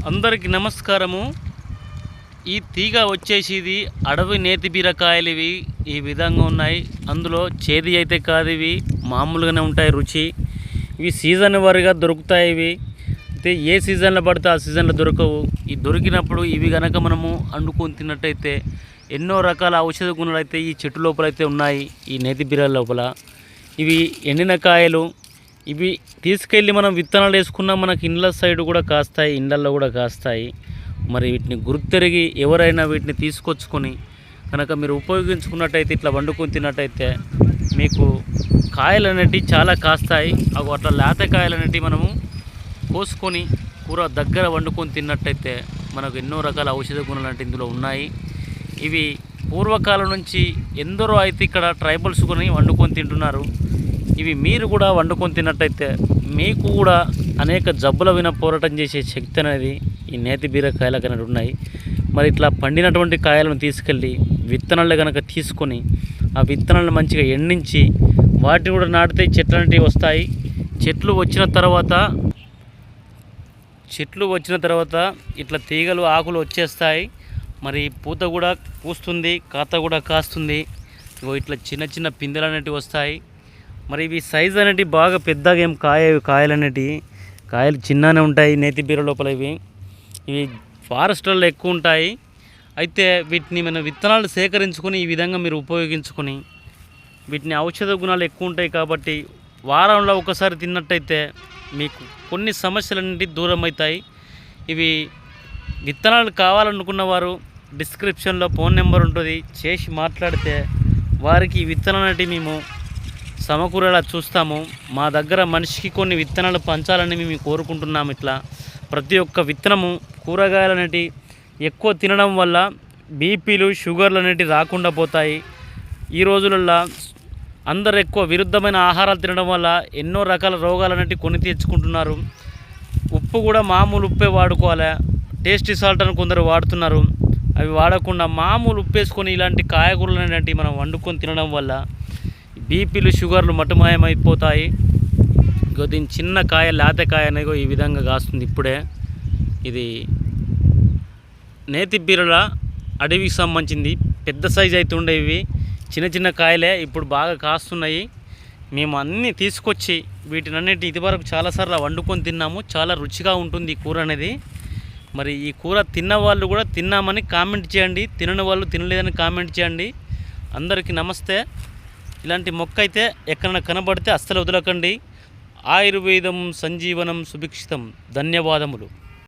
అందరికీ నమస్కారము. ఈ తీగ వచ్చేసి ఇది అడవి నేతి బీరకాయలు. ఇవి ఈ విధంగా ఉన్నాయి. అందులో చేదు అయితే కాదు, ఇవి మామూలుగానే ఉంటాయి రుచి. ఇవి సీజన్ వారీగా దొరుకుతాయి. ఇవి అయితే ఏ సీజన్లో పడితే ఆ సీజన్లో దొరకవు. ఈ దొరికినప్పుడు ఇవి కనుక మనము వండుకొని తిన్నట్టయితే ఎన్నో రకాల ఔషధ గుణాలు అయితే ఈ చెట్టు లోపల అయితే ఉన్నాయి. ఈ నేతి బీర లోపల ఇవి ఎండిన కాయలు. ఇవి తీసుకెళ్ళి మనం విత్తనాలు వేసుకున్నా మనకి ఇండ్ల సైడ్ కూడా కాస్తాయి, ఇండ్లల్లో కూడా కాస్తాయి. మరి వీటిని గుర్తెరిగి ఎవరైనా వీటిని తీసుకొచ్చుకొని కనుక మీరు ఉపయోగించుకున్నట్టయితే, ఇట్లా వండుకొని తిన్నట్టయితే మీకు కాయలు అనేటివి చాలా కాస్తాయి. అవి అట్లా లేత కాయలు అనేటివి మనము కోసుకొని కూర దగ్గర వండుకొని తిన్నట్టయితే మనకు ఎన్నో రకాల ఔషధ గుణాలు అంటే ఇందులో ఉన్నాయి. ఇవి పూర్వకాలం నుంచి ఎందరో అయితే ఇక్కడ ట్రైబల్స్ కొని వండుకొని తింటున్నారు. ఇవి మీరు కూడా వండుకొని తిన్నట్టయితే మీకు కూడా అనేక జబ్బుల విన పోరాటం చేసే శక్తి అనేది ఈ నేతి బీరకాయలకు అనేది ఉన్నాయి. మరి ఇట్లా పండినటువంటి కాయలను తీసుకెళ్ళి విత్తనాలు కనుక తీసుకొని ఆ విత్తనాలను మంచిగా ఎండించి వాటిని కూడా నాటితే చెట్లు అనేవి వస్తాయి. చెట్లు వచ్చిన తర్వాత ఇట్లా తీగలు ఆకులు వచ్చేస్తాయి. మరి పూత కూడా పూస్తుంది, కాత కూడా కాస్తుంది. ఇట్లా చిన్న చిన్న పిందెలు అనేటివి వస్తాయి. మరి ఇవి సైజు అనేటివి బాగా పెద్దగా ఏం కాయలు అనేటివి కాయలు చిన్ననే ఉంటాయి నేతి బీర లోపల. ఇవి ఫారెస్ట్లలో ఎక్కువ ఉంటాయి. అయితే వీటిని మన విత్తనాలు సేకరించుకొని ఈ విధంగా మీరు ఉపయోగించుకొని వీటిని ఔషధ గుణాలు ఎక్కువ ఉంటాయి కాబట్టి వారంలో ఒకసారి తిన్నట్టయితే మీకు కొన్ని సమస్యలన్నింటి దూరం అవుతాయి. ఇవి విత్తనాలు కావాలనుకున్న వారు డిస్క్రిప్షన్లో ఫోన్ నెంబర్ ఉంటుంది, చేసి మాట్లాడితే వారికి విత్తనాలు అనేటివి మేము సమకూరేలా చూస్తాము. మా దగ్గర మనిషికి కొన్ని విత్తనాలు పంచాలని మేము కోరుకుంటున్నాము. ఇట్లా ప్రతి ఒక్క విత్తనము కూరగాయలు అనేటివి ఎక్కువ తినడం వల్ల బీపీలు షుగర్లు అనేటివి రాకుండా పోతాయి. ఈ రోజులలో అందరు ఎక్కువ విరుద్ధమైన ఆహారాలు తినడం వల్ల ఎన్నో రకాల రోగాలు అనేటివి కొని తెచ్చుకుంటున్నారు. ఉప్పు కూడా మామూలు ఉప్పే వాడుకోవాలి. టేస్టీ సాల్ట్ అని కొందరు వాడుతున్నారు. అవి వాడకుండా మామూలు ఉప్పు వేసుకొని ఇలాంటి కాయగూరలు అనేటివి మనం వండుకొని తినడం వల్ల బీపీలు షుగర్లు మటుమాయమైపోతాయి. దీని చిన్న కాయ లేత కాయ అనేది ఈ విధంగా కాస్తుంది. ఇప్పుడే ఇది నేతి బీరల అడవికి సంబంధించింది. పెద్ద సైజు అయితే ఉండేవి, చిన్న చిన్న కాయలే ఇప్పుడు బాగా కాస్తున్నాయి. మేము అన్నీ తీసుకొచ్చి వీటిని అన్నిటి ఇదివరకు చాలాసార్లు వండుకొని తిన్నాము. చాలా రుచిగా ఉంటుంది ఈ కూర అనేది. మరి ఈ కూర తిన్న వాళ్ళు కూడా తిన్నామని కామెంట్ చేయండి, తినని వాళ్ళు తినలేదని కామెంట్ చేయండి. అందరికీ నమస్తే. ఇలాంటి మొక్క అయితే ఎక్కడైనా కనబడితే అస్సలు వదలకండి. ఆయుర్వేదం సంజీవనం సుభిక్షితం. ధన్యవాదములు.